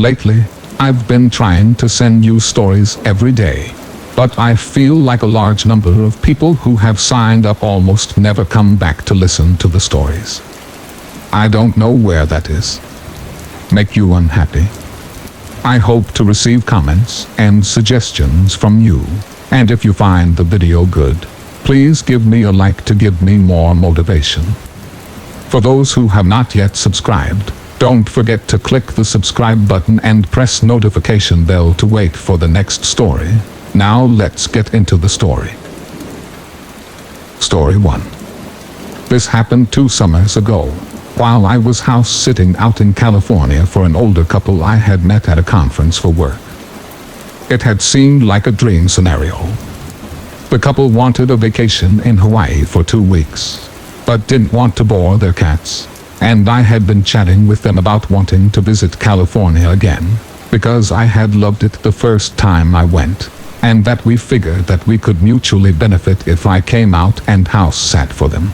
Lately, I've been trying to send you stories every day. But I feel like a large number of people who have signed up almost never come back to listen to the stories. I don't know where that is. Make you unhappy? I hope to receive comments and suggestions from you. And if you find the video good, please give me a like to give me more motivation. For those who have not yet subscribed, don't forget to click the subscribe button and press notification bell to wait for the next story. Now let's get into the story. Story 1. This happened 2 summers ago, while I was house sitting out in California for an older couple I had met at a conference for work. It had seemed like a dream scenario. The couple wanted a vacation in Hawaii for 2 weeks, but didn't want to bore their cats, and I had been chatting with them about wanting to visit California again, because I had loved it the first time I went, and that we figured that we could mutually benefit if I came out and house sat for them.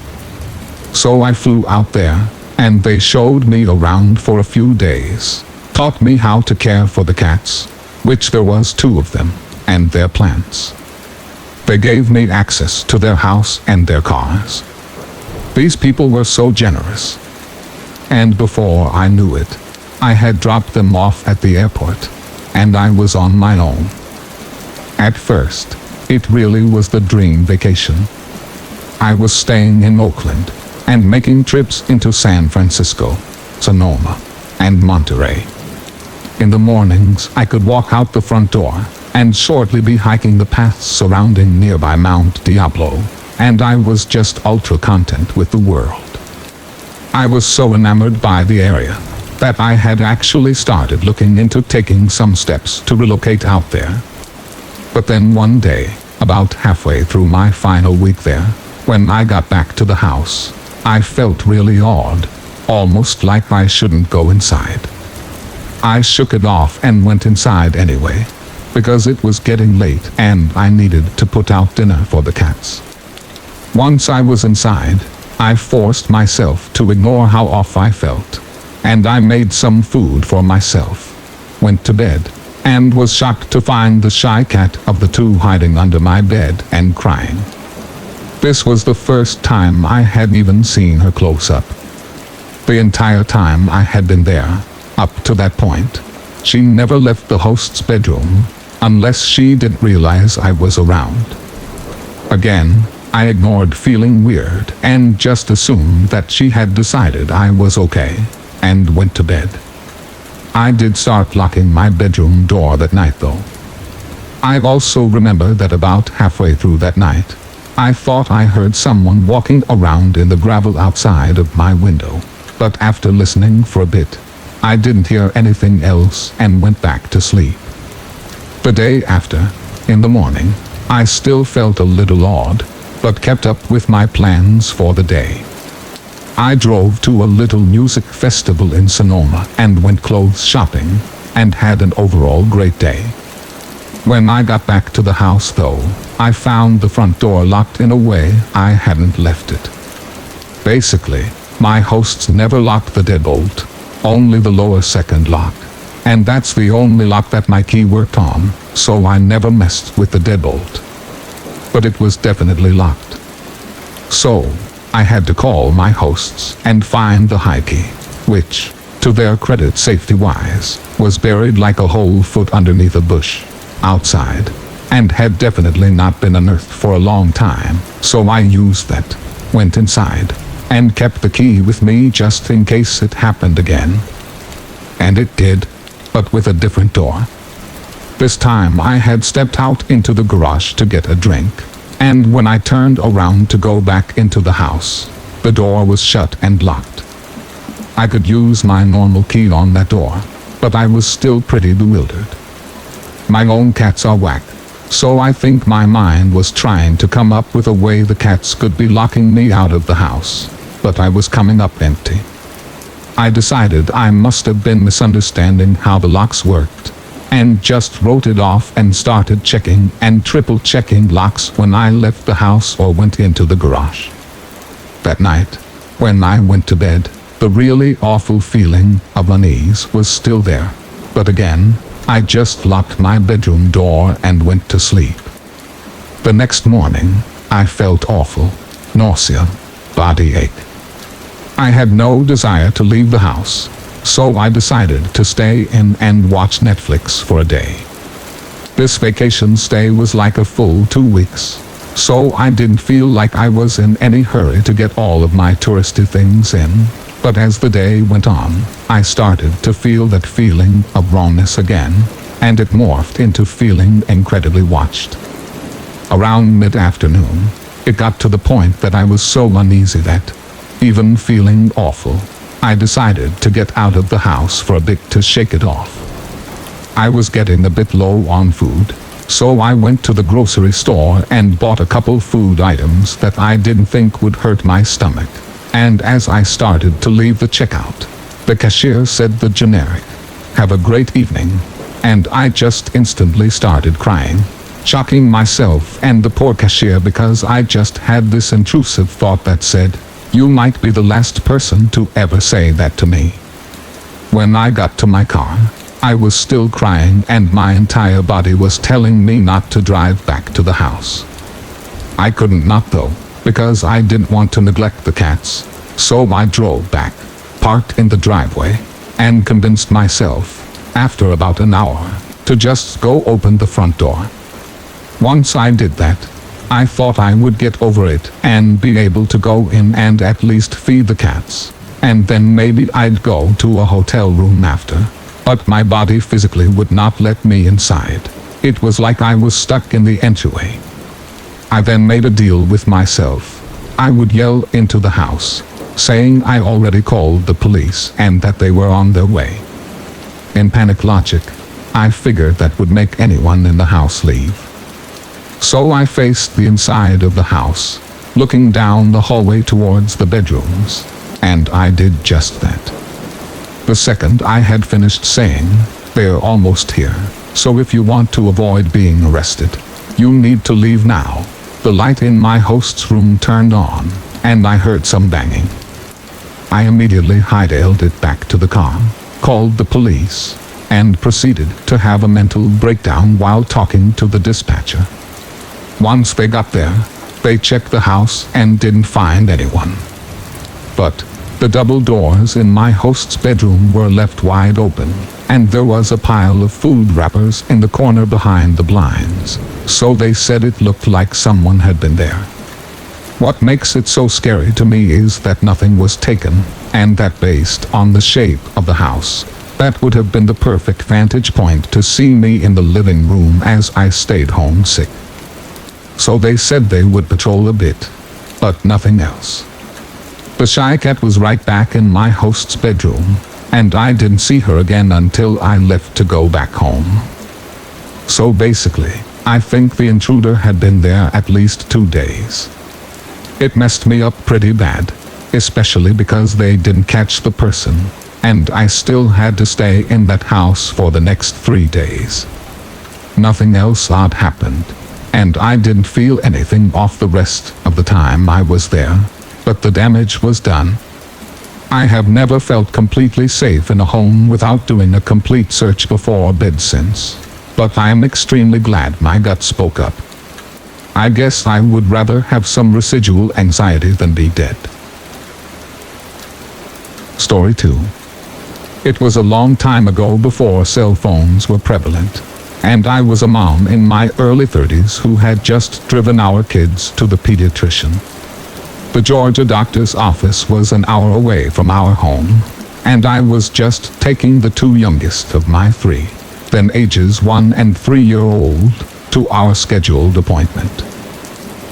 So I flew out there, and they showed me around for a few days, taught me how to care for the cats, which there was 2 of them, and their plants. They gave me access to their house and their cars. These people were so generous. And before I knew it, I had dropped them off at the airport, and I was on my own. At first, it really was the dream vacation. I was staying in Oakland, and making trips into San Francisco, Sonoma, and Monterey. In the mornings I could walk out the front door, and shortly be hiking the paths surrounding nearby Mount Diablo, and I was just ultra content with the world. I was so enamored by the area, that I had actually started looking into taking some steps to relocate out there. But then one day, about halfway through my final week there, when I got back to the house, I felt really odd, almost like I shouldn't go inside. I shook it off and went inside anyway, because it was getting late and I needed to put out dinner for the cats. Once I was inside, I forced myself to ignore how off I felt, and I made some food for myself, went to bed, and was shocked to find the shy cat of the 2 hiding under my bed and crying. This was the first time I had even seen her close up. The entire time I had been there, up to that point, she never left the host's bedroom, unless she didn't realize I was around. Again, I ignored feeling weird and just assumed that she had decided I was okay, and went to bed. I did start locking my bedroom door that night though. I also remember that about halfway through that night, I thought I heard someone walking around in the gravel outside of my window, but after listening for a bit, I didn't hear anything else and went back to sleep. The day after, in the morning, I still felt a little odd, but kept up with my plans for the day. I drove to a little music festival in Sonoma and went clothes shopping, and had an overall great day. When I got back to the house though, I found the front door locked in a way I hadn't left it. Basically, my hosts never locked the deadbolt, only the lower second lock, and that's the only lock that my key worked on, so I never messed with the deadbolt. But it was definitely locked. So, I had to call my hosts and find the high key, which, to their credit safety-wise, was buried like a whole foot underneath a bush, outside, and had definitely not been unearthed for a long time, so I used that, went inside, and kept the key with me just in case it happened again. And it did, but with a different door. This time I had stepped out into the garage to get a drink, and when I turned around to go back into the house, the door was shut and locked. I could use my normal key on that door, but I was still pretty bewildered. My own cats are whack, so I think my mind was trying to come up with a way the cats could be locking me out of the house, but I was coming up empty. I decided I must have been misunderstanding how the locks worked, and just wrote it off and started checking and triple-checking locks when I left the house or went into the garage. That night, when I went to bed, the really awful feeling of unease was still there, But again, I just locked my bedroom door and went to sleep. The next morning, I felt awful, nausea, body ache. I had no desire to leave the house, so I decided to stay in and watch Netflix for a day. This vacation stay was like a full 2 weeks, so I didn't feel like I was in any hurry to get all of my touristy things in. But as the day went on, I started to feel that feeling of wrongness again, and it morphed into feeling incredibly watched. Around mid-afternoon, it got to the point that I was so uneasy that, even feeling awful, I decided to get out of the house for a bit to shake it off. I was getting a bit low on food, so I went to the grocery store and bought a couple food items that I didn't think would hurt my stomach. And as I started to leave the checkout, the cashier said the generic, "Have a great evening," and I just instantly started crying, shocking myself and the poor cashier because I just had this intrusive thought that said, "You might be the last person to ever say that to me." When I got to my car, I was still crying and my entire body was telling me not to drive back to the house. I couldn't not though, because I didn't want to neglect the cats, so I drove back, parked in the driveway, and convinced myself, after about an hour, to just go open the front door. Once I did that, I thought I would get over it and be able to go in and at least feed the cats, and then maybe I'd go to a hotel room after. But my body physically would not let me inside. It was like I was stuck in the entryway. I then made a deal with myself. I would yell into the house, saying I already called the police and that they were on their way. In panic logic, I figured that would make anyone in the house leave. So I faced the inside of the house, looking down the hallway towards the bedrooms, and I did just that. The second I had finished saying, "They're almost here, so if you want to avoid being arrested, you need to leave now," the light in my host's room turned on, and I heard some banging. I immediately hightailed it back to the car, called the police, and proceeded to have a mental breakdown while talking to the dispatcher. Once they got there, they checked the house and didn't find anyone. But the double doors in my host's bedroom were left wide open, and there was a pile of food wrappers in the corner behind the blinds, so they said it looked like someone had been there. What makes it so scary to me is that nothing was taken, and that based on the shape of the house, that would have been the perfect vantage point to see me in the living room as I stayed home sick. So they said they would patrol a bit, but nothing else. The shy cat was right back in my host's bedroom, and I didn't see her again until I left to go back home. So basically, I think the intruder had been there at least 2 days. It messed me up pretty bad, especially because they didn't catch the person, and I still had to stay in that house for the next 3 days. Nothing else odd happened, and I didn't feel anything off the rest of the time I was there. But the damage was done. I have never felt completely safe in a home without doing a complete search before bed since, but I am extremely glad my gut spoke up. I guess I would rather have some residual anxiety than be dead. Story 2. It was a long time ago before cell phones were prevalent, and I was a mom in my early 30s who had just driven our kids to the pediatrician. The Georgia doctor's office was an hour away from our home, and I was just taking the 2 youngest of my 3, then ages 1 and 3-year-old, to our scheduled appointment.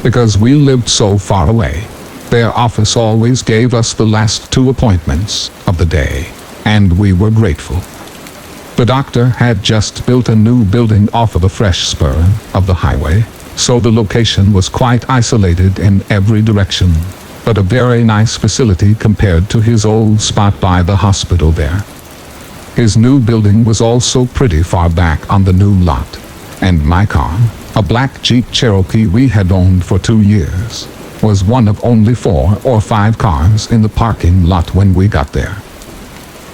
Because we lived so far away, their office always gave us the last 2 appointments of the day, and we were grateful. The doctor had just built a new building off of a fresh spur of the highway, so the location was quite isolated in every direction, but a very nice facility compared to his old spot by the hospital there. His new building was also pretty far back on the new lot, and my car, a black Jeep Cherokee we had owned for 2 years, was one of only 4 or 5 cars in the parking lot when we got there.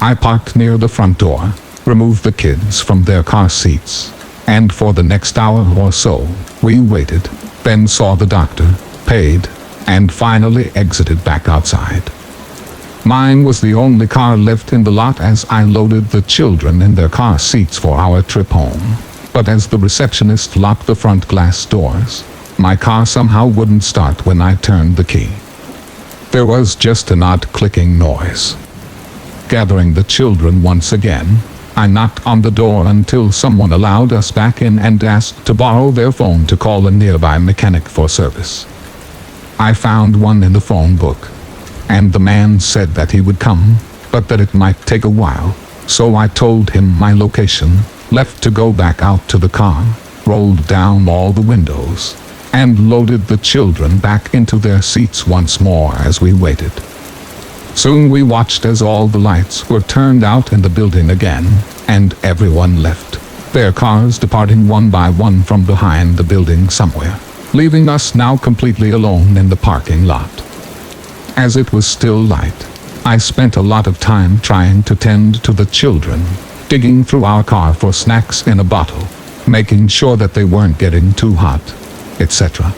I parked near the front door, removed the kids from their car seats, and for the next hour or so, we waited, then saw the doctor, paid, and finally exited back outside. Mine was the only car left in the lot as I loaded the children in their car seats for our trip home. But as the receptionist locked the front glass doors, my car somehow wouldn't start when I turned the key. There was just an odd clicking noise. Gathering the children once again, I knocked on the door until someone allowed us back in and asked to borrow their phone to call a nearby mechanic for service. I found one in the phone book, and the man said that he would come, but that it might take a while, so I told him my location, left to go back out to the car, rolled down all the windows, and loaded the children back into their seats once more as we waited. Soon we watched as all the lights were turned out in the building again, and everyone left, their cars departing one by one from behind the building somewhere, leaving us now completely alone in the parking lot. As it was still light, I spent a lot of time trying to tend to the children, digging through our car for snacks in a bottle, making sure that they weren't getting too hot, etc.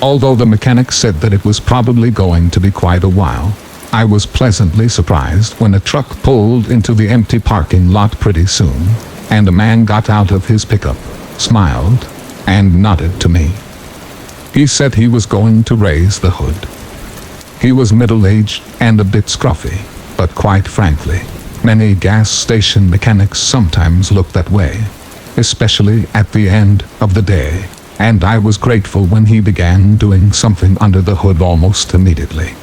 Although the mechanic said that it was probably going to be quite a while, I was pleasantly surprised when a truck pulled into the empty parking lot pretty soon, and a man got out of his pickup, smiled, and nodded to me. He said he was going to raise the hood. He was middle-aged and a bit scruffy, but quite frankly, many gas station mechanics sometimes look that way, especially at the end of the day, and I was grateful when he began doing something under the hood almost immediately.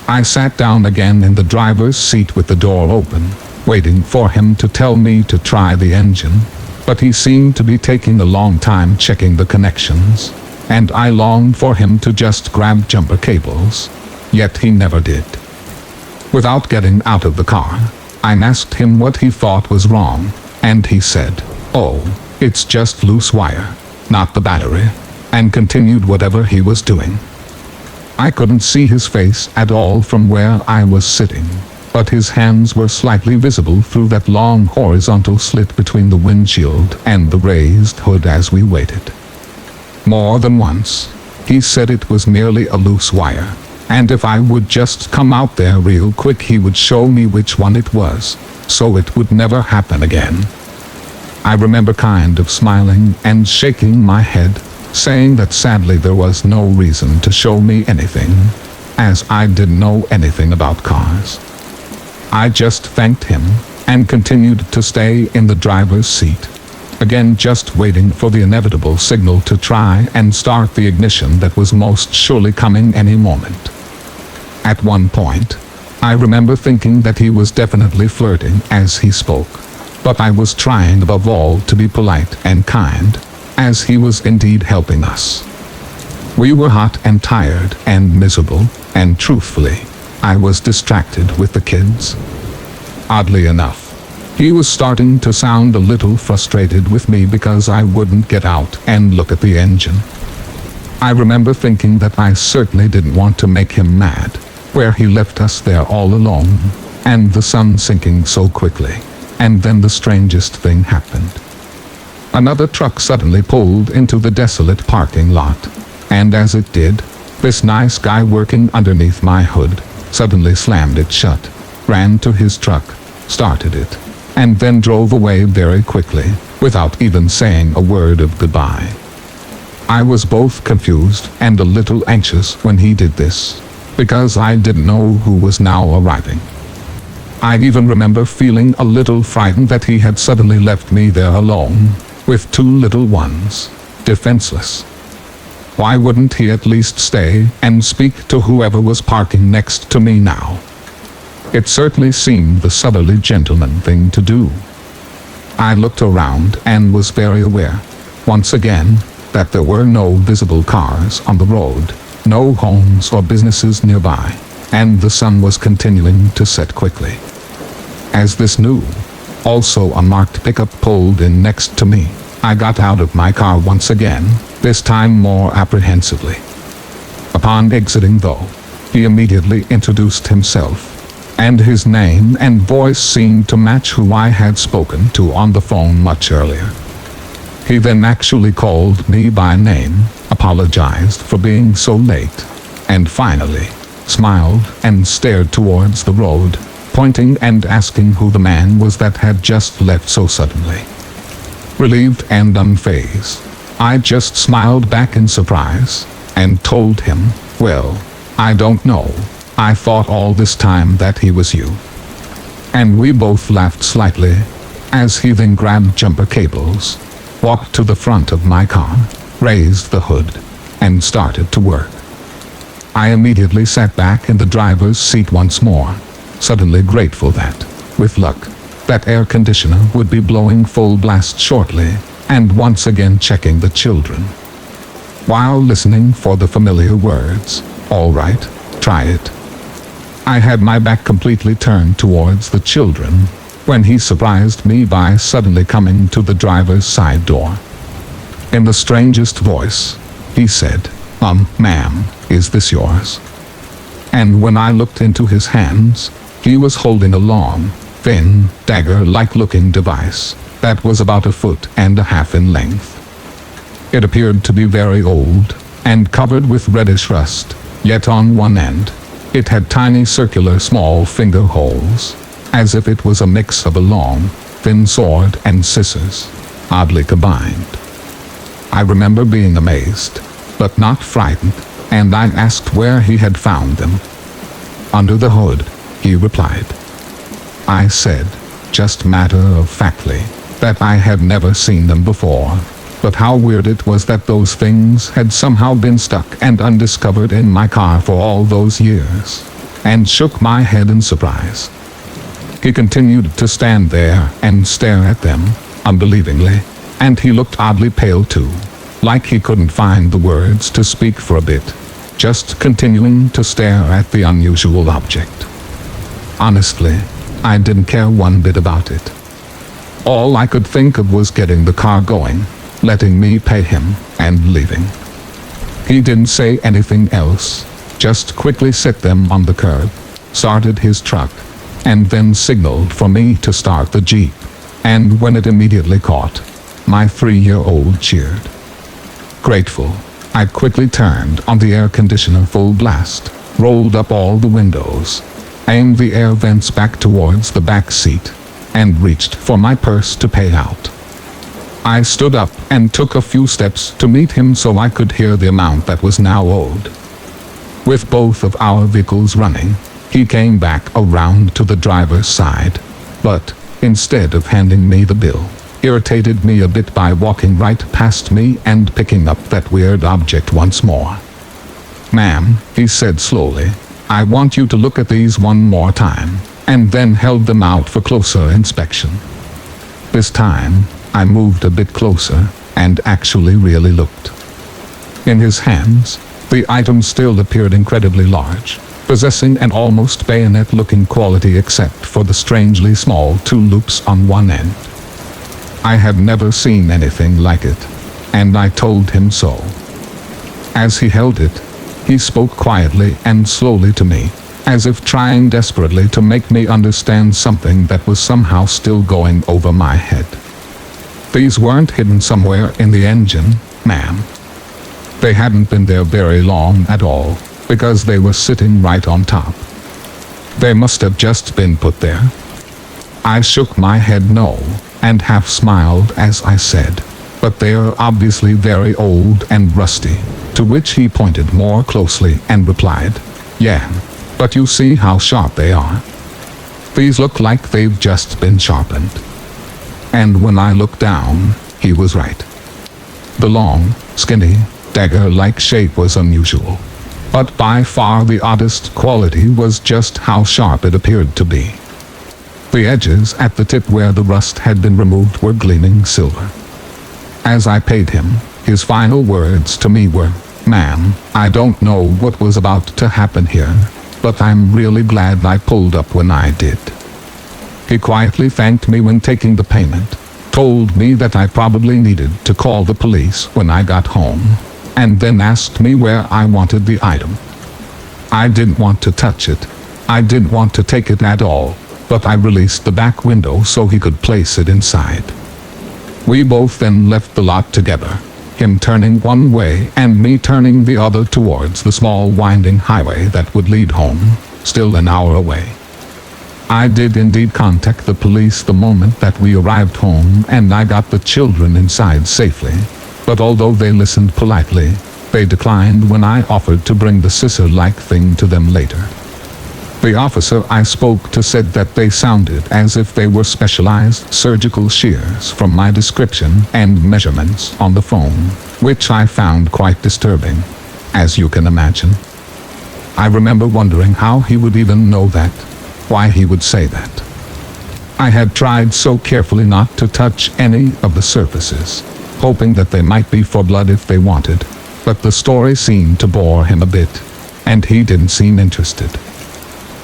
I sat down again in the driver's seat with the door open, waiting for him to tell me to try the engine, but he seemed to be taking a long time checking the connections, and I longed for him to just grab jumper cables, yet he never did. Without getting out of the car, I asked him what he thought was wrong, and he said, "Oh, it's just loose wire, not the battery," and continued whatever he was doing. I couldn't see his face at all from where I was sitting, but his hands were slightly visible through that long horizontal slit between the windshield and the raised hood as we waited. More than once, he said it was merely a loose wire, and if I would just come out there real quick he would show me which one it was, so it would never happen again. I remember kind of smiling and shaking my head, saying that sadly there was no reason to show me anything, as I didn't know anything about cars. I just thanked him, and continued to stay in the driver's seat, again just waiting for the inevitable signal to try and start the ignition that was most surely coming any moment. At one point, I remember thinking that he was definitely flirting as he spoke, but I was trying above all to be polite and kind, as he was indeed helping us. We were hot and tired and miserable, and truthfully, I was distracted with the kids. Oddly enough, he was starting to sound a little frustrated with me because I wouldn't get out and look at the engine. I remember thinking that I certainly didn't want to make him mad, where he left us there all alone, and the sun sinking so quickly, and then the strangest thing happened. Another truck suddenly pulled into the desolate parking lot, and as it did, this nice guy working underneath my hood suddenly slammed it shut, ran to his truck, started it, and then drove away very quickly, without even saying a word of goodbye. I was both confused and a little anxious when he did this, because I didn't know who was now arriving. I even remember feeling a little frightened that he had suddenly left me there alone, with two little ones, defenseless. Why wouldn't he at least stay and speak to whoever was parking next to me now? It certainly seemed the southerly gentleman thing to do. I looked around and was very aware, once again, that there were no visible cars on the road, no homes or businesses nearby, and the sun was continuing to set quickly. As this new, also unmarked pickup pulled in next to me, I got out of my car once again, this time more apprehensively. Upon exiting though, he immediately introduced himself. and his name and voice seemed to match who I had spoken to on the phone much earlier. He then actually called me by name, apologized for being so late, and finally smiled and stared towards the road, pointing and asking who the man was that had just left so suddenly. Relieved and unfazed, I just smiled back in surprise, and told him, "Well, I don't know. I thought all this time that he was you." And we both laughed slightly, as he then grabbed jumper cables, walked to the front of my car, raised the hood, and started to work. I immediately sat back in the driver's seat once more, suddenly grateful that, with luck, that air conditioner would be blowing full blast shortly, and once again checking the children. While listening for the familiar words, "All right, try it," I had my back completely turned towards the children, when he surprised me by suddenly coming to the driver's side door. In the strangest voice, he said, "Ma'am, is this yours?" And when I looked into his hands, he was holding a long, thin, dagger-like looking device that was about 1.5 feet in length. It appeared to be very old, and covered with reddish rust, yet on one end, it had tiny circular small finger holes, as if it was a mix of a long, thin sword and scissors, oddly combined. I remember being amazed, but not frightened, and I asked where he had found them. "Under the hood," he replied. I said, just matter-of-factly, that I had never seen them before, but how weird it was that those things had somehow been stuck and undiscovered in my car for all those years, and shook my head in surprise. He continued to stand there and stare at them, unbelievingly, and he looked oddly pale too, like he couldn't find the words to speak for a bit, just continuing to stare at the unusual object. Honestly, I didn't care one bit about it. All I could think of was getting the car going, letting me pay him, and leaving. He didn't say anything else, just quickly set them on the curb, started his truck, and then signaled for me to start the Jeep, and when it immediately caught, my 3-year-old cheered. Grateful, I quickly turned on the air conditioner full blast, rolled up all the windows, aimed the air vents back towards the back seat, and reached for my purse to pay out. I stood up and took a few steps to meet him so I could hear the amount that was now owed. With both of our vehicles running, he came back around to the driver's side, but, instead of handing me the bill, irritated me a bit by walking right past me and picking up that weird object once more. "Ma'am," he said slowly, "I want you to look at these one more time," and then held them out for closer inspection. This time, I moved a bit closer, and actually really looked. In his hands, the item still appeared incredibly large, possessing an almost bayonet-looking quality except for the strangely small 2 loops on one end. I had never seen anything like it, and I told him so. As he held it, he spoke quietly and slowly to me, as if trying desperately to make me understand something that was somehow still going over my head. "These weren't hidden somewhere in the engine, ma'am. They hadn't been there very long at all, because they were sitting right on top. They must have just been put there." I shook my head no, and half smiled as I said, "But they are obviously very old and rusty," to which he pointed more closely and replied, "Yeah, but you see how sharp they are. These look like they've just been sharpened." And when I looked down, he was right. The long, skinny, dagger-like shape was unusual, but by far the oddest quality was just how sharp it appeared to be. The edges at the tip where the rust had been removed were gleaming silver. As I paid him, his final words to me were, "Ma'am, I don't know what was about to happen here, but I'm really glad I pulled up when I did." He quietly thanked me when taking the payment, told me that I probably needed to call the police when I got home, and then asked me where I wanted the item. I didn't want to touch it, I didn't want to take it at all, but I released the back window so he could place it inside. We both then left the lot together, him turning one way and me turning the other towards the small winding highway that would lead home, still an hour away. I did indeed contact the police the moment that we arrived home, and I got the children inside safely, but although they listened politely, they declined when I offered to bring the scissor-like thing to them later. The officer I spoke to said that they sounded as if they were specialized surgical shears from my description and measurements on the phone, which I found quite disturbing, as you can imagine. I remember wondering how he would even know that, why he would say that. I had tried so carefully not to touch any of the surfaces, hoping that they might be for blood if they wanted, but the story seemed to bore him a bit, and he didn't seem interested.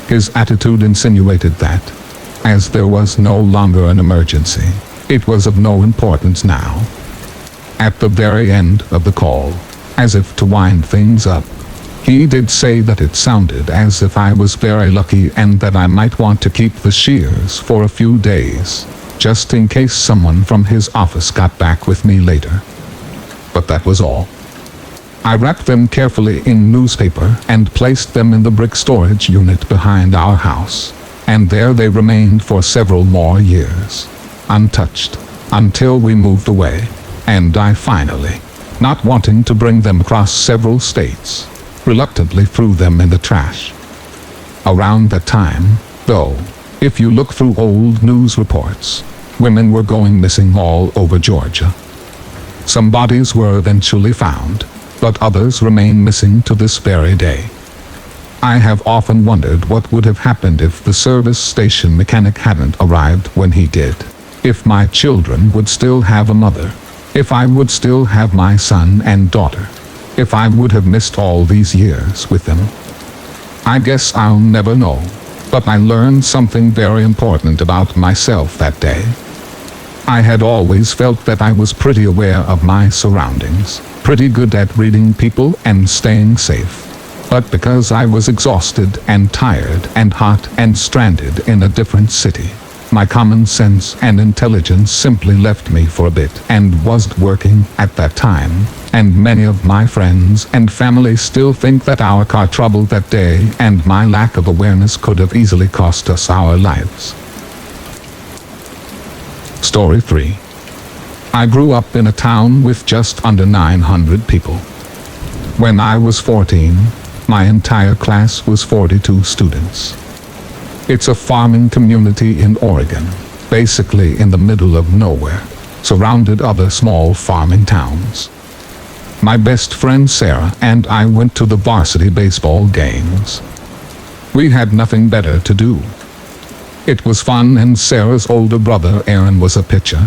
His attitude insinuated that, as there was no longer an emergency, it was of no importance now. At the very end of the call, as if to wind things up, he did say that it sounded as if I was very lucky and that I might want to keep the shears for a few days, just in case someone from his office got back with me later. But that was all. I wrapped them carefully in newspaper and placed them in the brick storage unit behind our house, and there they remained for several more years, untouched, until we moved away, and I finally, not wanting to bring them across several states, reluctantly threw them in the trash. Around that time, though, if you look through old news reports, women were going missing all over Georgia. Some bodies were eventually found, but others remain missing to this very day. I have often wondered what would have happened if the service station mechanic hadn't arrived when he did, if my children would still have a mother, if I would still have my son and daughter, if I would have missed all these years with them. I guess I'll never know, but I learned something very important about myself that day. I had always felt that I was pretty aware of my surroundings, pretty good at reading people and staying safe. But because I was exhausted and tired and hot and stranded in a different city, my common sense and intelligence simply left me for a bit and wasn't working at that time, and many of my friends and family still think that our car trouble that day and my lack of awareness could have easily cost us our lives. Story 3. I grew up in a town with just under 900 people. When I was 14, my entire class was 42 students. It's a farming community in Oregon, basically in the middle of nowhere, surrounded other small farming towns. My best friend Sarah and I went to the varsity baseball games. We had nothing better to do. It was fun, and Sarah's older brother Aaron was a pitcher.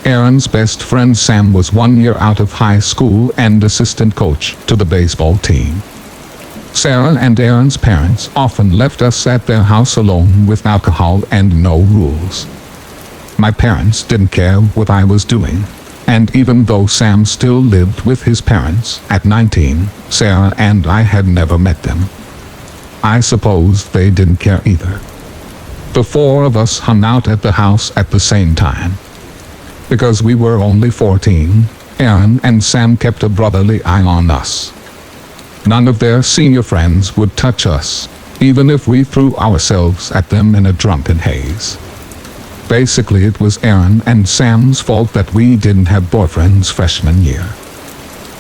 Aaron's best friend Sam was 1 year out of high school and assistant coach to the baseball team. Sarah and Aaron's parents often left us at their house alone with alcohol and no rules. My parents didn't care what I was doing, and even though Sam still lived with his parents at 19, Sarah and I had never met them. I suppose they didn't care either. The four of us hung out at the house at the same time. Because we were only 14, Aaron and Sam kept a brotherly eye on us. None of their senior friends would touch us, even if we threw ourselves at them in a drunken haze. Basically, it was Aaron and Sam's fault that we didn't have boyfriends freshman year.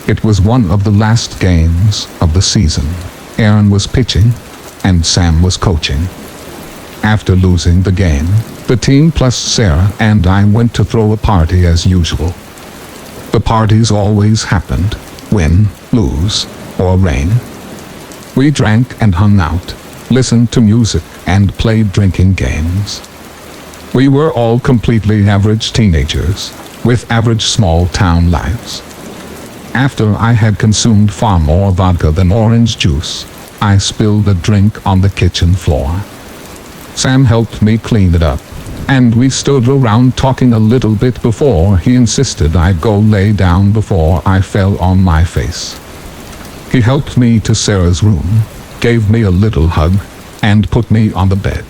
It was one of the last games of the season. Aaron was pitching, and Sam was coaching. After losing the game, the team plus Sarah and I went to throw a party as usual. The parties always happened, win, lose, or rain. We drank and hung out, listened to music, and played drinking games. We were all completely average teenagers, with average small-town lives. After I had consumed far more vodka than orange juice, I spilled a drink on the kitchen floor. Sam helped me clean it up, and we stood around talking a little bit before he insisted I go lay down before I fell on my face. He helped me to Sarah's room, gave me a little hug, and put me on the bed.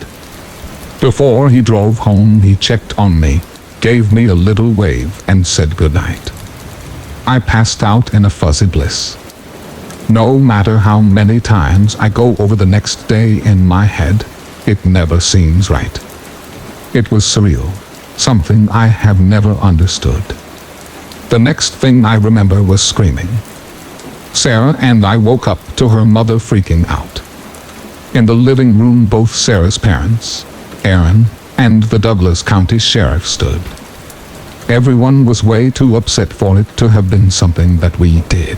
Before he drove home, he checked on me, gave me a little wave, and said goodnight. I passed out in a fuzzy bliss. No matter how many times I go over the next day in my head, it never seems right. It was surreal, something I have never understood. The next thing I remember was screaming. Sarah and I woke up to her mother freaking out. In the living room, both Sarah's parents, Aaron, and the Douglas County Sheriff stood. Everyone was way too upset for it to have been something that we did.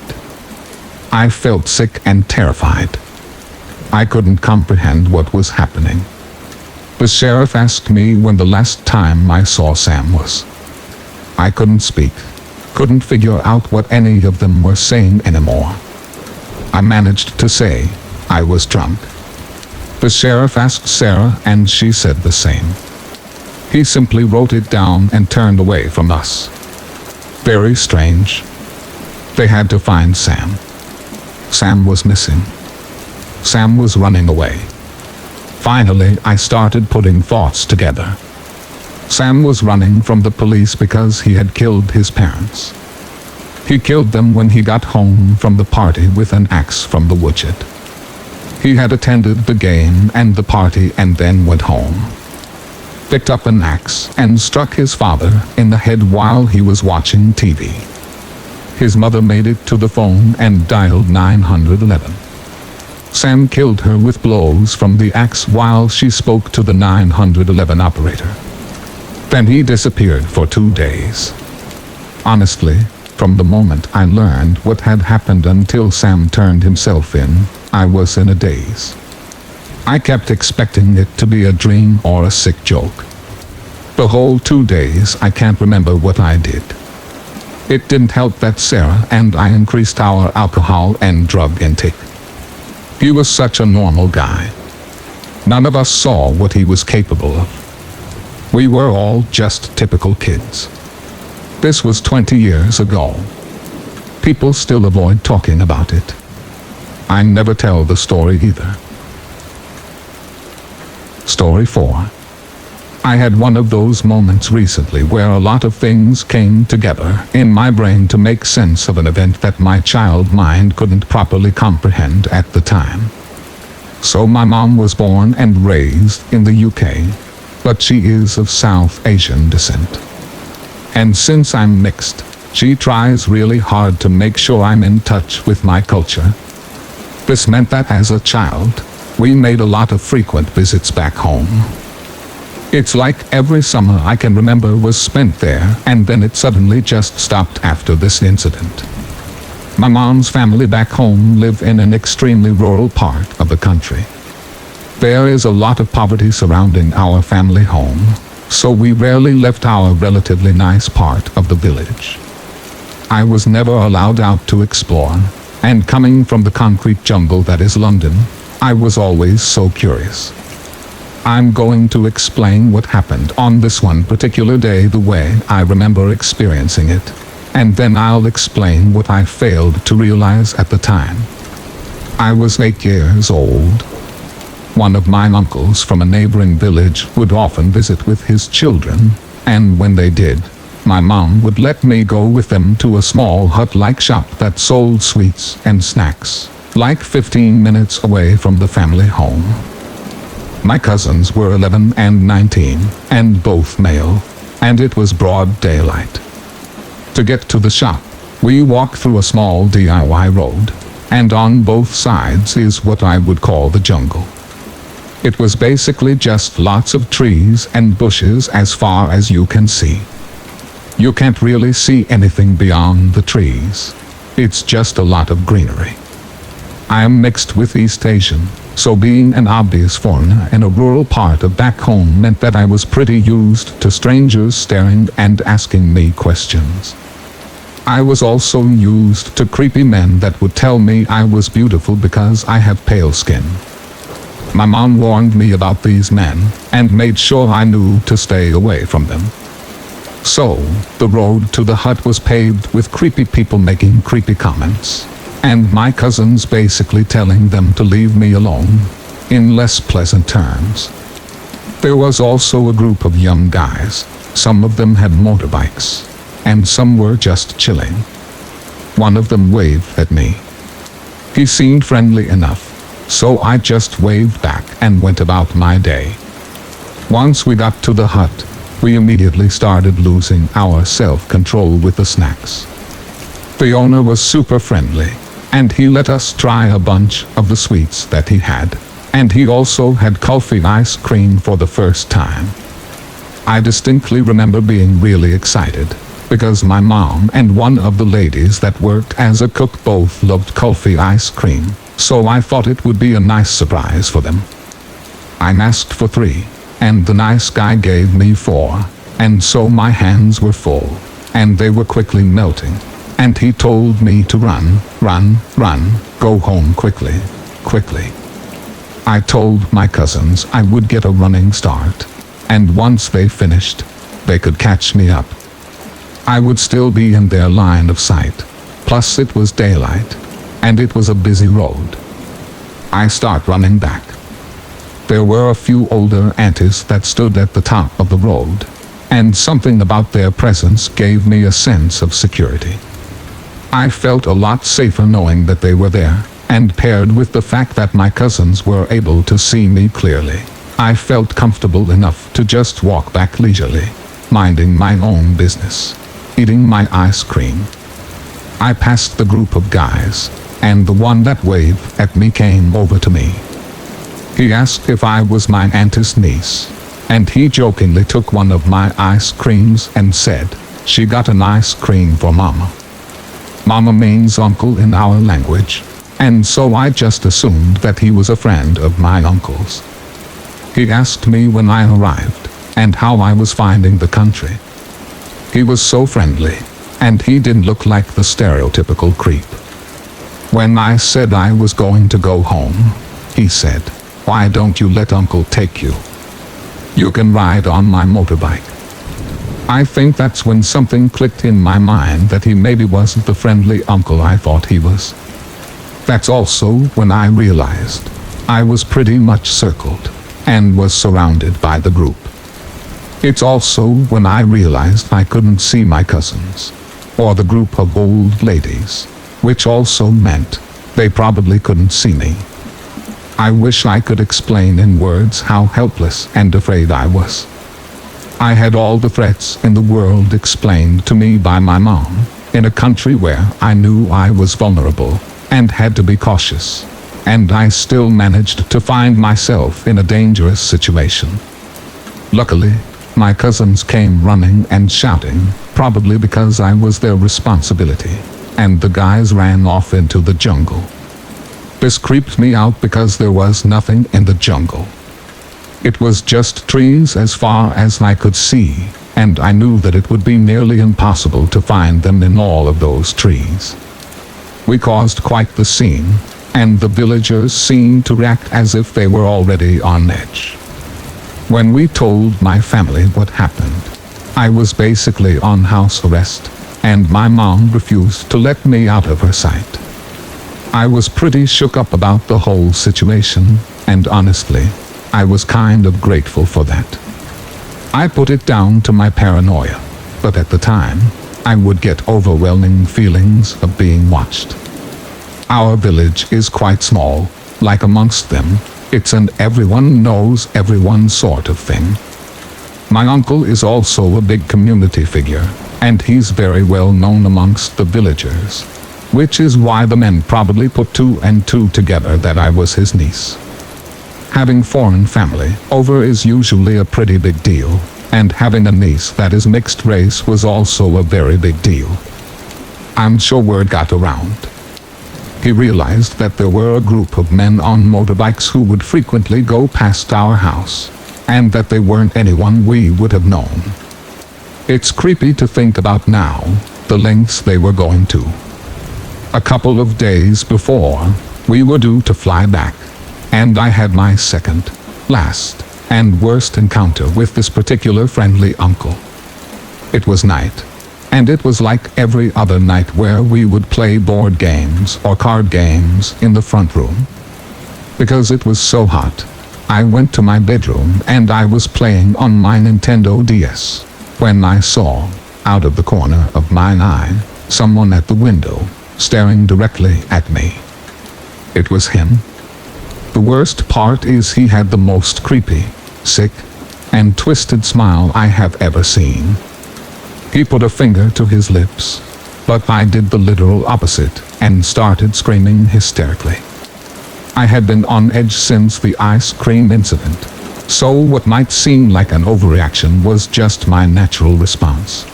I felt sick and terrified. I couldn't comprehend what was happening. The sheriff asked me when the last time I saw Sam was. I couldn't speak, couldn't figure out what any of them were saying anymore. I managed to say I was drunk. The sheriff asked Sarah, and she said the same. He simply wrote it down and turned away from us. Very strange. They had to find Sam. Sam was missing. Sam was running away. Finally, I started putting thoughts together. Sam was running from the police because he had killed his parents. He killed them when he got home from the party with an axe from the woodshed. He had attended the game and the party and then went home, picked up an axe and struck his father in the head while he was watching TV. His mother made it to the phone and dialed 911. Sam killed her with blows from the axe while she spoke to the 911 operator. Then he disappeared for 2 days. Honestly, from the moment I learned what had happened until Sam turned himself in, I was in a daze. I kept expecting it to be a dream or a sick joke. The whole 2 days I can't remember what I did. It didn't help that Sarah and I increased our alcohol and drug intake. He was such a normal guy. None of us saw what he was capable of. We were all just typical kids. This was 20 years ago. People still avoid talking about it. I never tell the story either. Story 4. I had one of those moments recently where a lot of things came together in my brain to make sense of an event that my child mind couldn't properly comprehend at the time. So my mom was born and raised in the UK, but she is of South Asian descent. And since I'm mixed, she tries really hard to make sure I'm in touch with my culture. This meant that as a child, we made a lot of frequent visits back home. It's like every summer I can remember was spent there, and then it suddenly just stopped after this incident. My mom's family back home live in an extremely rural part of the country. There is a lot of poverty surrounding our family home, so we rarely left our relatively nice part of the village. I was never allowed out to explore, and coming from the concrete jungle that is London, I was always so curious. I'm going to explain what happened on this one particular day the way I remember experiencing it, and then I'll explain what I failed to realize at the time. I was 8 years old. One of my uncles from a neighboring village would often visit with his children, and when they did, my mom would let me go with them to a small hut-like shop that sold sweets and snacks, like 15 minutes away from the family home. My cousins were 11 and 19, and both male, and it was broad daylight. To get to the shop, we walked through a small DIY road, and on both sides is what I would call the jungle. It was basically just lots of trees and bushes as far as you can see. You can't really see anything beyond the trees. It's just a lot of greenery. I am mixed with East Asian, so being an obvious foreigner in a rural part of back home meant that I was pretty used to strangers staring and asking me questions. I was also used to creepy men that would tell me I was beautiful because I have pale skin. My mom warned me about these men and made sure I knew to stay away from them. So, the road to the hut was paved with creepy people making creepy comments, and my cousins basically telling them to leave me alone. in less pleasant terms. There was also a group of young guys. Some of them had motorbikes, and some were just chilling. One of them waved at me. He seemed friendly enough, so I just waved back and went about my day. Once we got to the hut, we immediately started losing our self-control with the snacks. The owner was super friendly, and he let us try a bunch of the sweets that he had, and he also had coffee ice cream for the first time. I distinctly remember being really excited, because my mom and one of the ladies that worked as a cook both loved coffee ice cream, so I thought it would be a nice surprise for them. I asked for 3, and the nice guy gave me 4, and so my hands were full, and they were quickly melting, and he told me to run, go home quickly. I told my cousins I would get a running start, and once they finished, they could catch me up. I would still be in their line of sight, plus it was daylight, and it was a busy road. I start running back. There were a few older aunties that stood at the top of the road, and something about their presence gave me a sense of security. I felt a lot safer knowing that they were there, and paired with the fact that my cousins were able to see me clearly, I felt comfortable enough to just walk back leisurely, minding my own business, eating my ice cream. I passed the group of guys, and the one that waved at me came over to me. He asked if I was my auntie's niece, and he jokingly took one of my ice creams and said, "She got an ice cream for Mama." Mama means uncle in our language, and so I just assumed that he was a friend of my uncle's. He asked me when I arrived, and how I was finding the country. He was so friendly, and he didn't look like the stereotypical creep. When I said I was going to go home, he said, "Why don't you let Uncle take you? You can ride on my motorbike." I think that's when something clicked in my mind that he maybe wasn't the friendly uncle I thought he was. That's also when I realized I was pretty much circled and was surrounded by the group. It's also when I realized I couldn't see my cousins, or the group of old ladies, which also meant they probably couldn't see me. I wish I could explain in words how helpless and afraid I was. I had all the threats in the world explained to me by my mom, in a country where I knew I was vulnerable and had to be cautious, and I still managed to find myself in a dangerous situation. Luckily, my cousins came running and shouting, probably because I was their responsibility, and the guys ran off into the jungle. This creeped me out because there was nothing in the jungle. It was just trees as far as I could see, and I knew that it would be nearly impossible to find them in all of those trees. We caused quite the scene, and the villagers seemed to react as if they were already on edge. When we told my family what happened, I was basically on house arrest, and my mom refused to let me out of her sight. I was pretty shook up about the whole situation, and honestly, I was kind of grateful for that. I put it down to my paranoia, but at the time, I would get overwhelming feelings of being watched. Our village is quite small, like amongst them, it's an everyone knows everyone sort of thing. My uncle is also a big community figure, and he's very well known amongst the villagers, which is why the men probably put 2 and 2 together that I was his niece. Having foreign family over is usually a pretty big deal, and having a niece that is mixed race was also a very big deal. I'm sure word got around. He realized that there were a group of men on motorbikes who would frequently go past our house, and that they weren't anyone we would have known. It's creepy to think about now, the lengths they were going to. A couple of days before, we were due to fly back, and I had my second, last, and worst encounter with this particular friendly uncle. It was night, and it was like every other night where we would play board games or card games in the front room. Because it was so hot, I went to my bedroom and I was playing on my Nintendo DS, when I saw, out of the corner of my eye, someone at the window, staring directly at me. It was him. The worst part is he had the most creepy, sick, and twisted smile I have ever seen. He put a finger to his lips, but I did the literal opposite and started screaming hysterically. I had been on edge since the ice cream incident, so what might seem like an overreaction was just my natural response.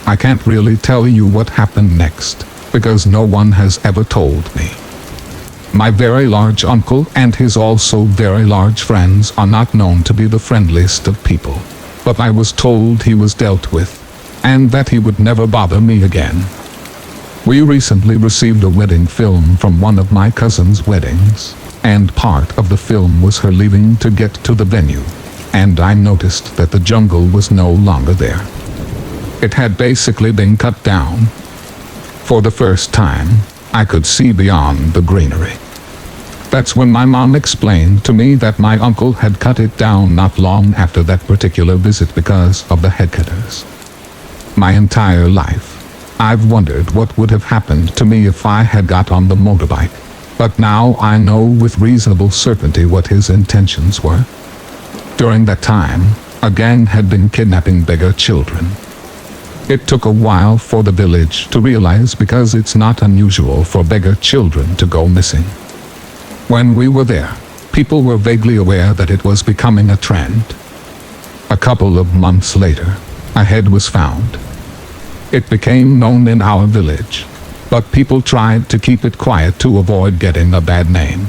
I can't really tell you what happened next, because no one has ever told me. My very large uncle and his also very large friends are not known to be the friendliest of people, but I was told he was dealt with, and that he would never bother me again. We recently received a wedding film from one of my cousin's weddings, and part of the film was her leaving to get to the venue, and I noticed that the jungle was no longer there. It had basically been cut down. For the first time, I could see beyond the greenery. That's when my mom explained to me that my uncle had cut it down not long after that particular visit because of the headcutters. My entire life, I've wondered what would have happened to me if I had got on the motorbike, but now I know with reasonable certainty what his intentions were. During that time, a gang had been kidnapping beggar children. It took a while for the village to realize because it's not unusual for beggar children to go missing. When we were there, people were vaguely aware that it was becoming a trend. A couple of months later, a head was found. It became known in our village, but people tried to keep it quiet to avoid getting a bad name.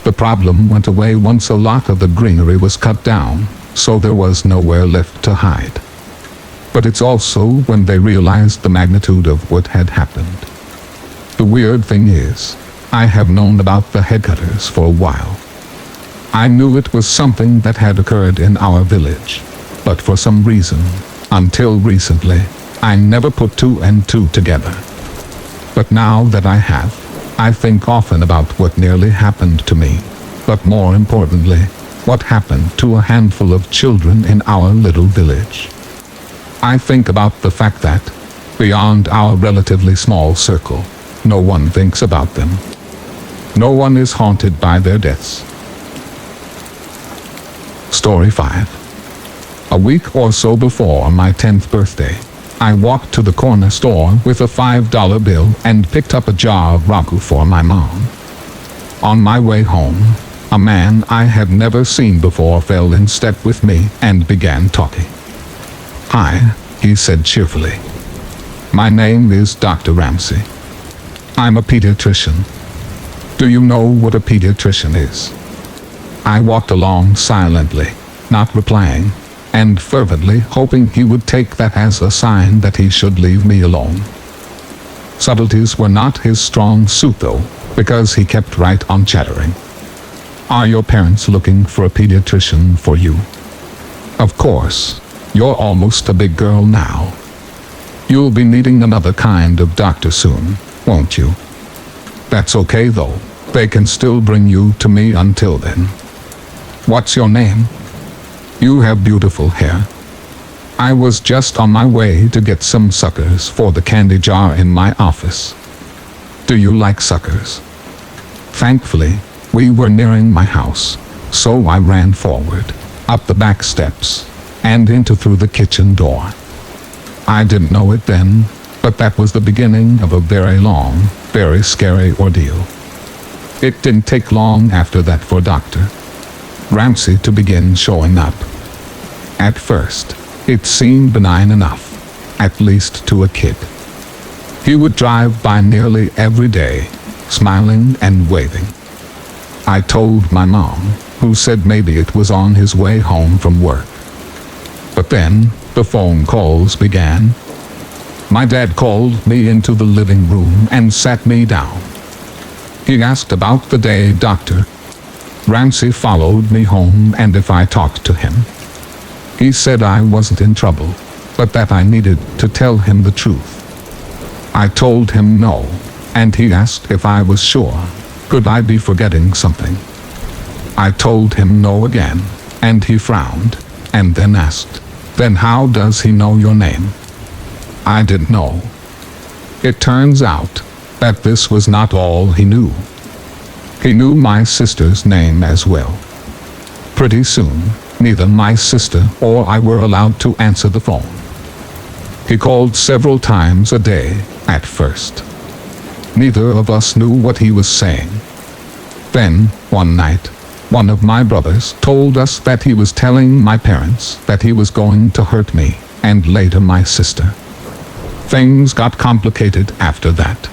The problem went away once a lot of the greenery was cut down, so there was nowhere left to hide. But it's also when they realized the magnitude of what had happened. The weird thing is, I have known about the headcutters for a while. I knew it was something that had occurred in our village, but for some reason, until recently, I never put two and two together. But now that I have, I think often about what nearly happened to me, but more importantly, what happened to a handful of children in our little village. I think about the fact that, beyond our relatively small circle, no one thinks about them. No one is haunted by their deaths. Story 5. A week or so before my 10th birthday, I walked to the corner store with a $5 bill and picked up a jar of ragu for my mom. On my way home, a man I had never seen before fell in step with me and began talking. "Hi," he said cheerfully. "My name is Dr. Ramsey. I'm a pediatrician. Do you know what a pediatrician is?" I walked along silently, not replying, and fervently hoping he would take that as a sign that he should leave me alone. Subtleties were not his strong suit though, because he kept right on chattering. "Are your parents looking for a pediatrician for you? Of course. You're almost a big girl now. You'll be needing another kind of doctor soon, won't you? That's okay though, they can still bring you to me until then. What's your name? You have beautiful hair. I was just on my way to get some suckers for the candy jar in my office. Do you like suckers?" Thankfully, we were nearing my house, so I ran forward, up the back steps, and into through the kitchen door. I didn't know it then, but that was the beginning of a very long, very scary ordeal. It didn't take long after that for Dr. Ramsey to begin showing up. At first, it seemed benign enough, at least to a kid. He would drive by nearly every day, smiling and waving. I told my mom, who said maybe it was on his way home from work. But then, the phone calls began. My dad called me into the living room and sat me down. He asked about the day Dr. Ramsey followed me home and if I talked to him. He said I wasn't in trouble, but that I needed to tell him the truth. I told him no, and he asked if I was sure. Could I be forgetting something? I told him no again, and he frowned, and then asked, "Then how does he know your name?" I didn't know. It turns out that this was not all he knew. He knew my sister's name as well. Pretty soon, neither my sister or I were allowed to answer the phone. He called several times a day at first. Neither of us knew what he was saying. Then, one night, one of my brothers told us that he was telling my parents that he was going to hurt me, and later my sister. Things got complicated after that.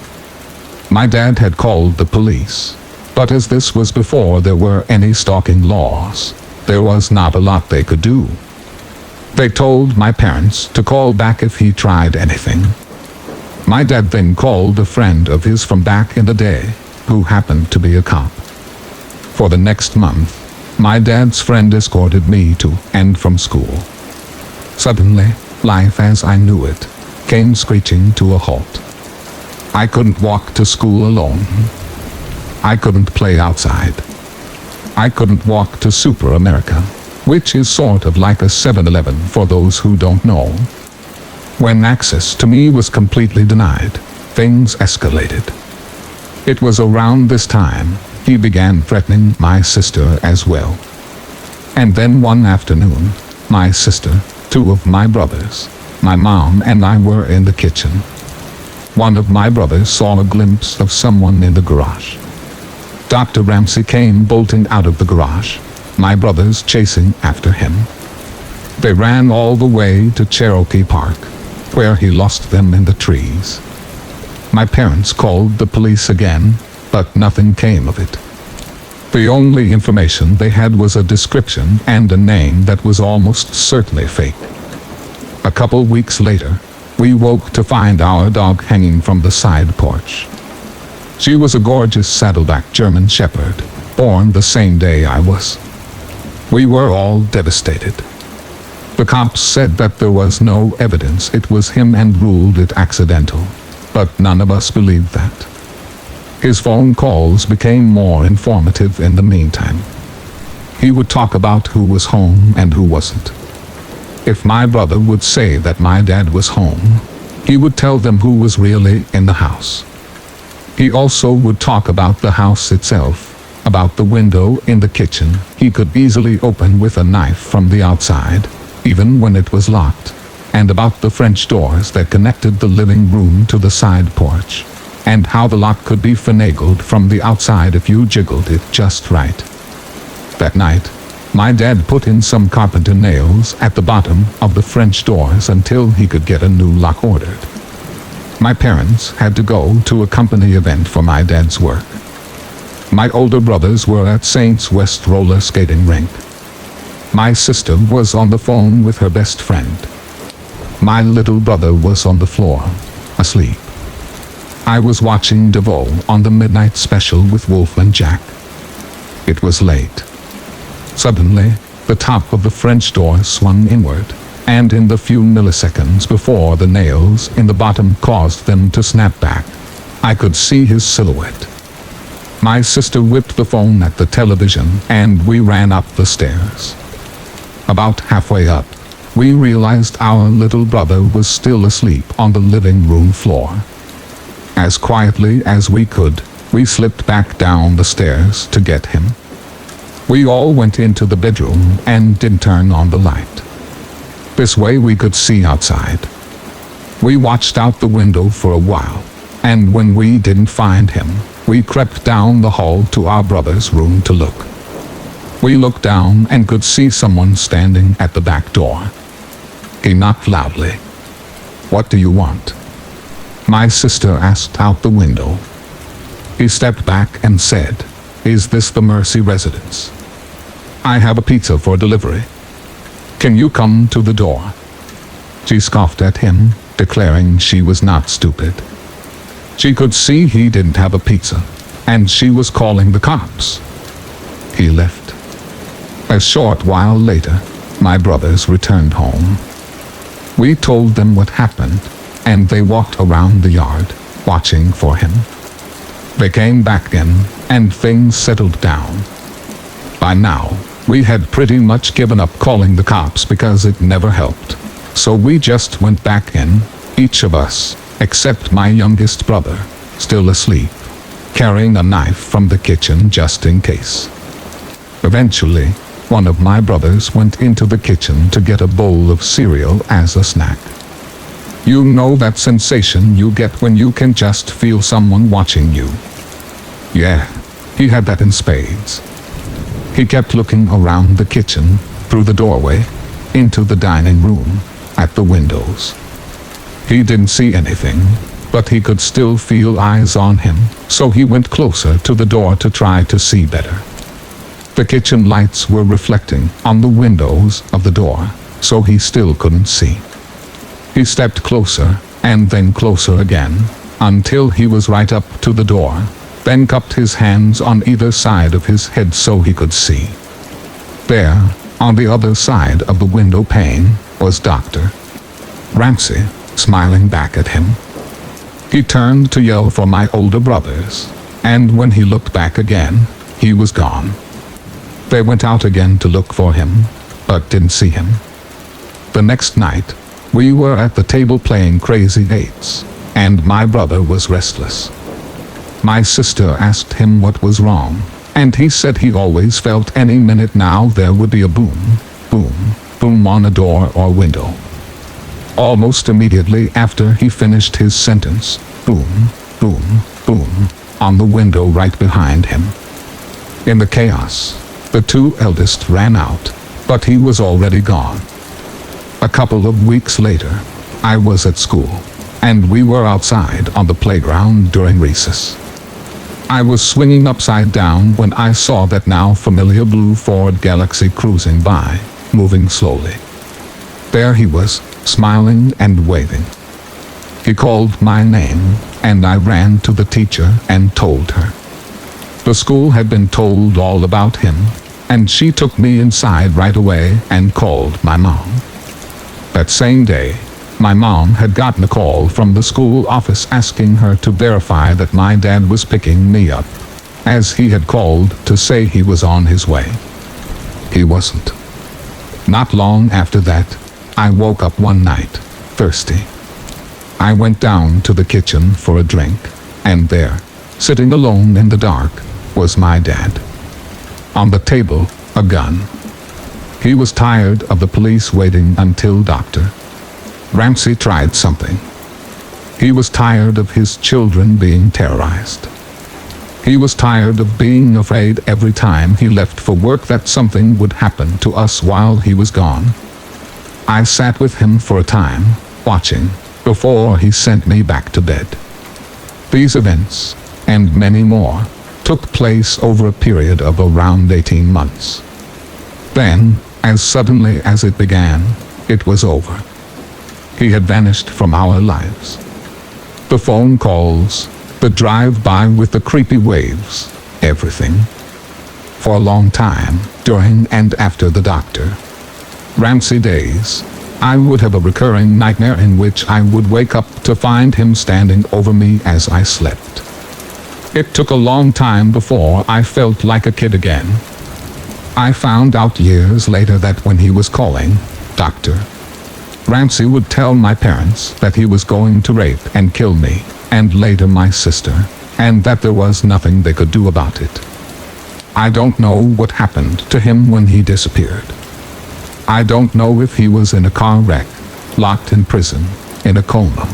My dad had called the police, but as this was before there were any stalking laws, there was not a lot they could do. They told my parents to call back if he tried anything. My dad then called a friend of his from back in the day, who happened to be a cop. For the next month, my dad's friend escorted me to and from school. Suddenly, life as I knew it came screeching to a halt. I couldn't walk to school alone. I couldn't play outside. I couldn't walk to Super America, which is sort of like a 7-Eleven for those who don't know. When access to me was completely denied, things escalated. It was around this time he began threatening my sister as well. And then one afternoon, my sister, two of my brothers, my mom and I were in the kitchen. One of my brothers saw a glimpse of someone in the garage. Dr. Ramsey came bolting out of the garage, my brothers chasing after him. They ran all the way to Cherokee Park, where he lost them in the trees. My parents called the police again, but nothing came of it. The only information they had was a description and a name that was almost certainly fake. A couple weeks later, we woke to find our dog hanging from the side porch. She was a gorgeous saddleback German Shepherd, born the same day I was. We were all devastated. The cops said that there was no evidence it was him and ruled it accidental, but none of us believed that. His phone calls became more informative in the meantime. He would talk about who was home and who wasn't. If my brother would say that my dad was home, he would tell them who was really in the house. He also would talk about the house itself, about the window in the kitchen he could easily open with a knife from the outside, even when it was locked, and about the French doors that connected the living room to the side porch, and how the lock could be finagled from the outside if you jiggled it just right. That night, my dad put in some carpenter nails at the bottom of the French doors until he could get a new lock ordered. My parents had to go to a company event for my dad's work. My older brothers were at Saints West roller skating rink. My sister was on the phone with her best friend. My little brother was on the floor, asleep. I was watching DeVoe on the midnight special with Wolf and Jack. It was late. Suddenly, the top of the French door swung inward, and in the few milliseconds before the nails in the bottom caused them to snap back, I could see his silhouette. My sister whipped the phone at the television, and we ran up the stairs. About halfway up, we realized our little brother was still asleep on the living room floor. As quietly as we could, we slipped back down the stairs to get him. We all went into the bedroom and didn't turn on the light. This way we could see outside. We watched out the window for a while, and when we didn't find him, we crept down the hall to our brother's room to look. We looked down and could see someone standing at the back door. He knocked loudly. "What do you want?" My sister asked out the window. He stepped back and said, "Is this the Mercy residence? I have a pizza for delivery. Can you come to the door?" She scoffed at him, declaring she was not stupid. She could see he didn't have a pizza, and she was calling the cops. He left. A short while later, my brothers returned home. We told them what happened, and they walked around the yard, watching for him. They came back in, and things settled down. By now, we had pretty much given up calling the cops because it never helped. So we just went back in, each of us, except my youngest brother, still asleep, carrying a knife from the kitchen just in case. Eventually, one of my brothers went into the kitchen to get a bowl of cereal as a snack. You know that sensation you get when you can just feel someone watching you. Yeah, he had that in spades. He kept looking around the kitchen, through the doorway, into the dining room, at the windows. He didn't see anything, but he could still feel eyes on him, so he went closer to the door to try to see better. The kitchen lights were reflecting on the windows of the door, so he still couldn't see. He stepped closer, and then closer again, until he was right up to the door, then cupped his hands on either side of his head so he could see. There, on the other side of the window pane, was Dr. Ramsey, smiling back at him. He turned to yell for my older brothers, and when he looked back again, he was gone. They went out again to look for him, but didn't see him. The next night, we were at the table playing Crazy Eights, and my brother was restless. My sister asked him what was wrong, and he said he always felt any minute now there would be a boom, boom, boom on a door or window. Almost immediately after he finished his sentence, boom, boom, boom, on the window right behind him. In the chaos, the two eldest ran out, but he was already gone. A couple of weeks later, I was at school, and we were outside on the playground during recess. I was swinging upside down when I saw that now familiar blue Ford Galaxy cruising by, moving slowly. There he was, smiling and waving. He called my name, and I ran to the teacher and told her. The school had been told all about him, and she took me inside right away and called my mom. That same day, my mom had gotten a call from the school office asking her to verify that my dad was picking me up, as he had called to say he was on his way. He wasn't. Not long after that, I woke up one night, thirsty. I went down to the kitchen for a drink, and there, sitting alone in the dark, was my dad. On the table, a gun. He was tired of the police waiting until Dr. Ramsey tried something. He was tired of his children being terrorized. He was tired of being afraid every time he left for work that something would happen to us while he was gone. I sat with him for a time, watching, before he sent me back to bed. These events, and many more, took place over a period of around 18 months. Then, as suddenly as it began, it was over. He had vanished from our lives. The phone calls, the drive-by with the creepy waves, everything. For a long time, during and after the Dr. Ramsey days, I would have a recurring nightmare in which I would wake up to find him standing over me as I slept. It took a long time before I felt like a kid again. I found out years later that when he was calling, Dr. Ramsey would tell my parents that he was going to rape and kill me, and later my sister, and that there was nothing they could do about it. I don't know what happened to him when he disappeared. I don't know if he was in a car wreck, locked in prison, in a coma.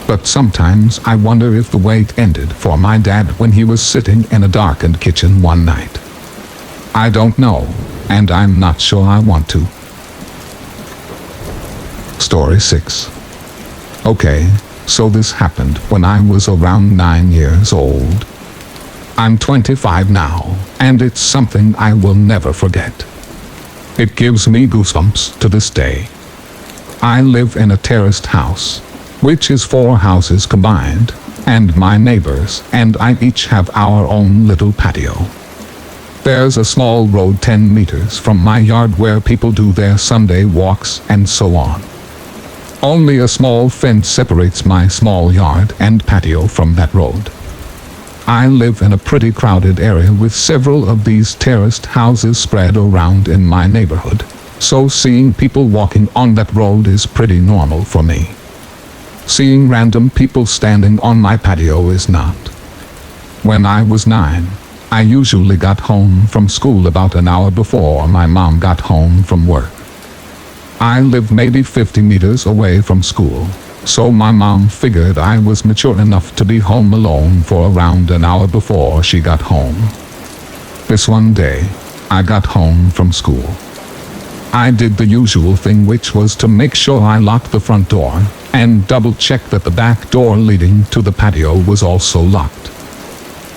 But sometimes I wonder if the wait ended for my dad when he was sitting in a darkened kitchen one night. I don't know, and I'm not sure I want to. Story 6. Okay, so this happened when I was around 9 years old. I'm 25 now, and it's something I will never forget. It gives me goosebumps to this day. I live in a terraced house, which is 4 houses combined, and my neighbors and I each have our own little patio. There's a small road 10 meters from my yard where people do their Sunday walks and so on. Only a small fence separates my small yard and patio from that road. I live in a pretty crowded area with several of these terraced houses spread around in my neighborhood, so seeing people walking on that road is pretty normal for me. Seeing random people standing on my patio is not. When I was 9, I usually got home from school about an hour before my mom got home from work. I live maybe 50 meters away from school, so my mom figured I was mature enough to be home alone for around an hour before she got home. This one day, I got home from school. I did the usual thing, which was to make sure I locked the front door and double-check that the back door leading to the patio was also locked.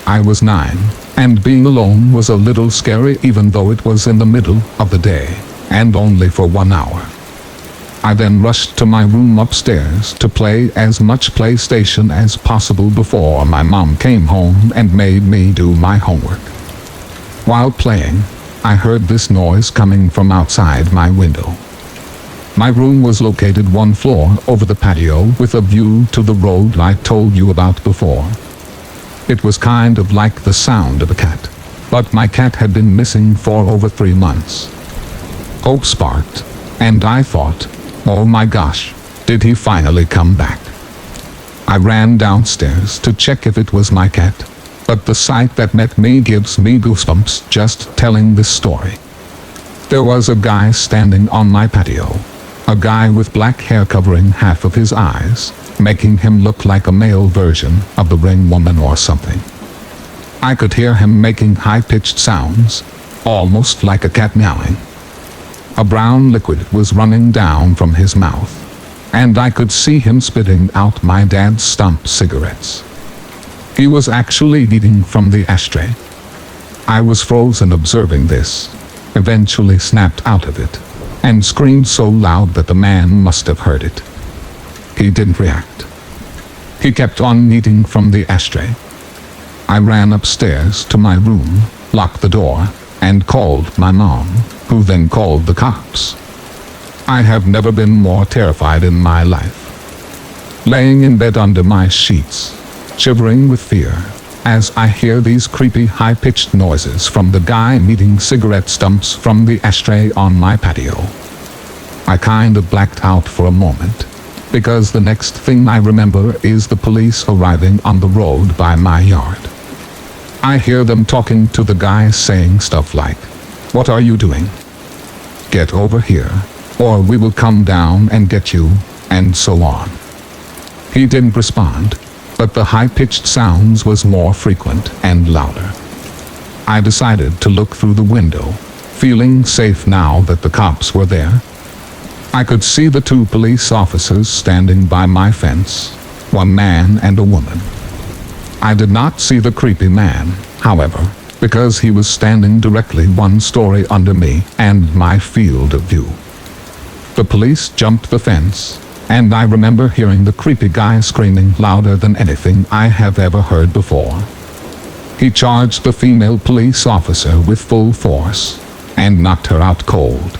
I was 9, and being alone was a little scary even though it was in the middle of the day, and only for 1 hour. I then rushed to my room upstairs to play as much PlayStation as possible before my mom came home and made me do my homework. While playing, I heard this noise coming from outside my window. My room was located 1 floor over the patio with a view to the road I told you about before. It was kind of like the sound of a cat, but my cat had been missing for over 3 months. Hope sparked, and I thought, oh my gosh, did he finally come back? I ran downstairs to check if it was my cat, but the sight that met me gives me goosebumps just telling this story. There was a guy standing on my patio, a guy with black hair covering half of his eyes, making him look like a male version of the Ring Woman or something. I could hear him making high-pitched sounds, almost like a cat meowing. A brown liquid was running down from his mouth, and I could see him spitting out my dad's stump cigarettes. He was actually eating from the ashtray. I was frozen observing this, eventually snapped out of it, and screamed so loud that the man must have heard it. He didn't react. He kept on eating from the ashtray. I ran upstairs to my room, locked the door, and called my mom, who then called the cops. I have never been more terrified in my life. Laying in bed under my sheets, shivering with fear, as I hear these creepy high-pitched noises from the guy eating cigarette stumps from the ashtray on my patio. I kind of blacked out for a moment, because the next thing I remember is the police arriving on the road by my yard. I hear them talking to the guy saying stuff like, "What are you doing? Get over here, or we will come down and get you," and so on. He didn't respond, but the high-pitched sounds was more frequent and louder. I decided to look through the window, feeling safe now that the cops were there. I could see the 2 police officers standing by my fence, 1 man and a woman. I did not see the creepy man, however, because he was standing directly 1 story under me and my field of view. The police jumped the fence, and I remember hearing the creepy guy screaming louder than anything I have ever heard before. He charged the female police officer with full force, and knocked her out cold.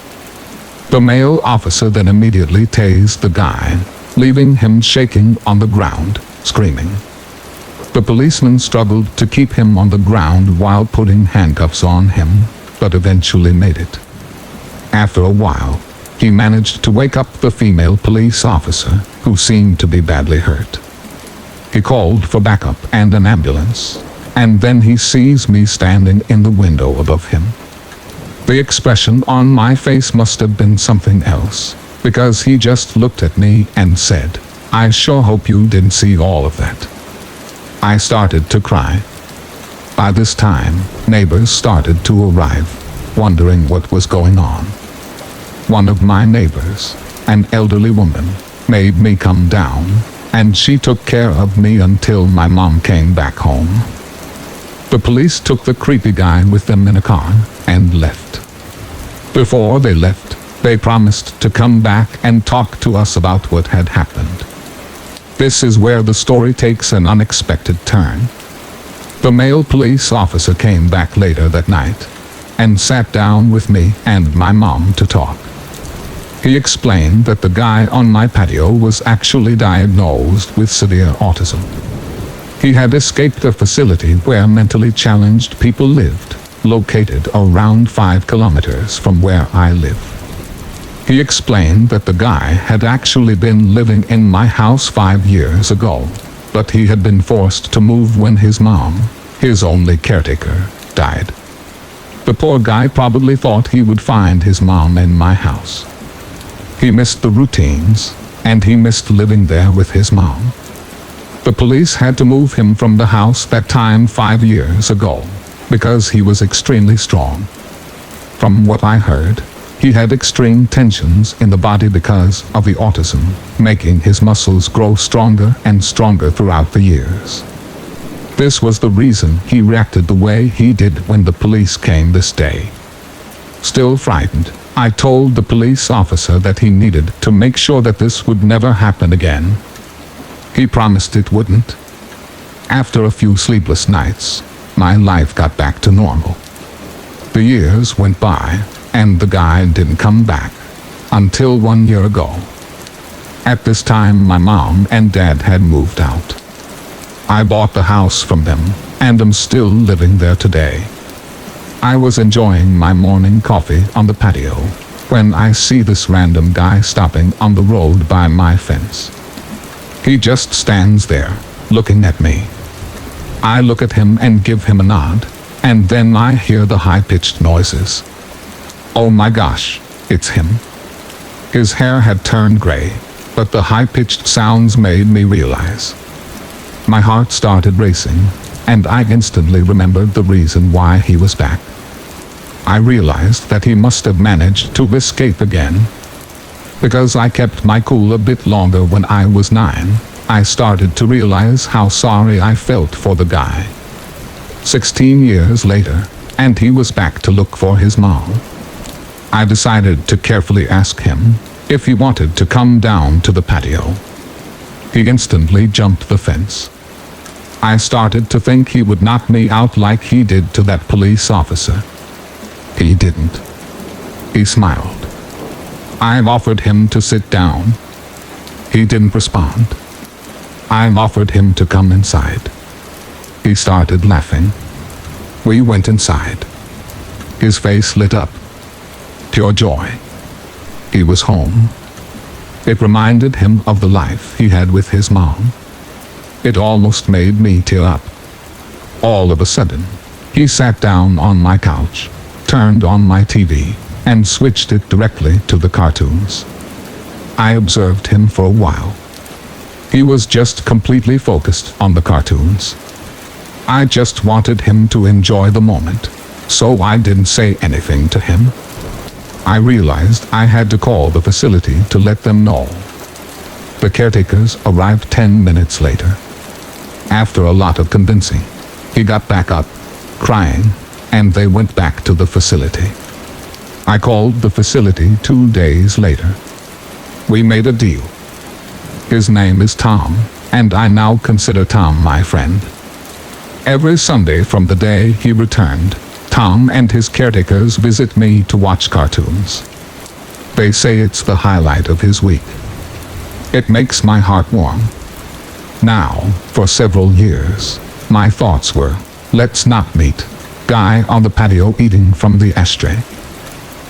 The male officer then immediately tased the guy, leaving him shaking on the ground, screaming. The policeman struggled to keep him on the ground while putting handcuffs on him, but eventually made it. After a while, he managed to wake up the female police officer, who seemed to be badly hurt. He called for backup and an ambulance, and then he sees me standing in the window above him. The expression on my face must have been something else, because he just looked at me and said, "I sure hope you didn't see all of that." I started to cry. By this time, neighbors started to arrive, wondering what was going on. One of my neighbors, an elderly woman, made me come down, and she took care of me until my mom came back home. The police took the creepy guy with them in a car and left. Before they left, they promised to come back and talk to us about what had happened. This is where the story takes an unexpected turn. The male police officer came back later that night and sat down with me and my mom to talk. He explained that the guy on my patio was actually diagnosed with severe autism. He had escaped a facility where mentally challenged people lived, located around 5 kilometers from where I live. He explained that the guy had actually been living in my house 5 years ago, but he had been forced to move when his mom, his only caretaker, died. The poor guy probably thought he would find his mom in my house. He missed the routines, and he missed living there with his mom. The police had to move him from the house that time 5 years ago, because he was extremely strong. From what I heard, he had extreme tensions in the body because of the autism, making his muscles grow stronger and stronger throughout the years. This was the reason he reacted the way he did when the police came this day. Still frightened, I told the police officer that he needed to make sure that this would never happen again. He promised it wouldn't. After a few sleepless nights, my life got back to normal. The years went by, and the guy didn't come back until 1 year ago. At this time, my mom and dad had moved out. I bought the house from them, and am still living there today. I was enjoying my morning coffee on the patio when I see this random guy stopping on the road by my fence. He just stands there, looking at me. I look at him and give him a nod, and then I hear the high-pitched noises. Oh my gosh, it's him. His hair had turned gray, but the high-pitched sounds made me realize. My heart started racing, and I instantly remembered the reason why he was back. I realized that he must have managed to escape again. Because I kept my cool a bit longer when I was 9, I started to realize how sorry I felt for the guy. 16 years later, and he was back to look for his mom. I decided to carefully ask him if he wanted to come down to the patio. He instantly jumped the fence. I started to think he would knock me out like he did to that police officer. He didn't. He smiled. I offered him to sit down. He didn't respond. I offered him to come inside. He started laughing. We went inside. His face lit up. Pure joy. He was home. It reminded him of the life he had with his mom. It almost made me tear up. All of a sudden, he sat down on my couch, turned on my TV, and switched it directly to the cartoons. I observed him for a while. He was just completely focused on the cartoons. I just wanted him to enjoy the moment, so I didn't say anything to him. I realized I had to call the facility to let them know. The caretakers arrived 10 minutes later. After a lot of convincing, he got back up, crying, and they went back to the facility. I called the facility 2 days later. We made a deal. His name is Tom, and I now consider Tom my friend. Every Sunday from the day he returned, Tom and his caretakers visit me to watch cartoons. They say it's the highlight of his week. It makes my heart warm. Now, for several years, my thoughts were, let's not meet. Guy on the patio eating from the ashtray.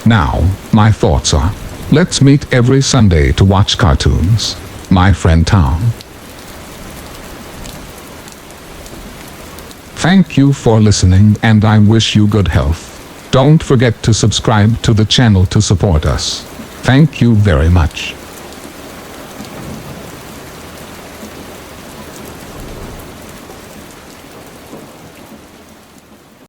Now, my thoughts are, let's meet every Sunday to watch cartoons. My friend Tom. Thank you for listening, and I wish you good health. Don't forget to subscribe to the channel to support us. Thank you very much.